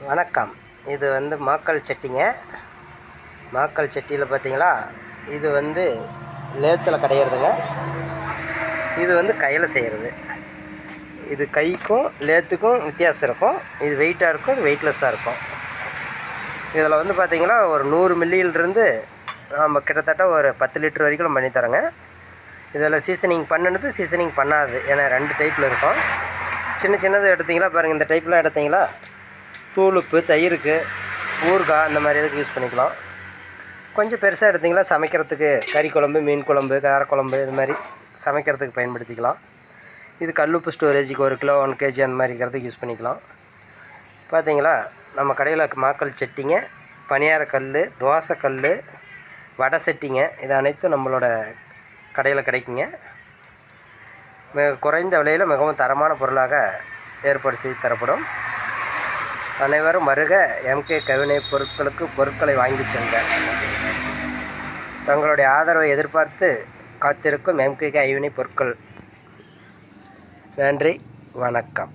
வணக்கம். இது மாக்கல் சட்டிங்க. மாக்கல் சட்டியில் பார்த்தீங்களா, இது லேத்தில் கடையிறதுங்க. இது கையில் செய்கிறது. இது கைக்கும் லேத்துக்கும் வித்தியாசம் இருக்கும். இது வெயிட்டாக இருக்கும், இது வெயிட்லெஸ்ஸாக இருக்கும். இதில் பார்த்தீங்கன்னா ஒரு 100 மில்லியிலிருந்து நம்ம கிட்டத்தட்ட ஒரு 10 லிட்டர் வரைக்கும் பண்ணி தரோங்க. இதில் சீசனிங் பண்ணினது, சீசனிங் பண்ணாது, ஏன்னா 2 டைப்பில் இருக்கும். சின்னது எடுத்திங்களா பாருங்கள், இந்த டைப்லாம் எடுத்திங்களா தூளுப்பு, தயிருக்கு, ஊறுகாய் இந்த மாதிரி இதுக்கு யூஸ் பண்ணிக்கலாம். கொஞ்சம் பெருசாக எடுத்திங்களா சமைக்கிறதுக்கு கறி குழம்பு, மீன் குழம்பு, காரக்குழம்பு இது மாதிரி சமைக்கிறதுக்கு பயன்படுத்திக்கலாம். இது கல்லுப்பு ஸ்டோரேஜுக்கு 1 கிலோ 1 கேஜி அந்த மாதிரி இருக்கிறதுக்கு யூஸ் பண்ணிக்கலாம். பார்த்தீங்களா, நம்ம கடையில் மாக்கல் சட்டிங்க, பணியாரக்கல், தோசைக்கல், வடை சட்டிங்க, இது அனைத்தும் நம்மளோட கடையில் கிடைக்குங்க. மிக குறைந்த விலையில் மிகவும் தரமான பொருளாக ஏற்பாடு செய்து தரப்படும். அனைவரும் வருக. எம்கே கைவினை பொருட்களை வாங்கி செல்க. தங்களுடைய ஆதரவை எதிர்பார்த்து காத்திருக்கும் எம்கே கைவினை பொருட்கள். நன்றி, வணக்கம்.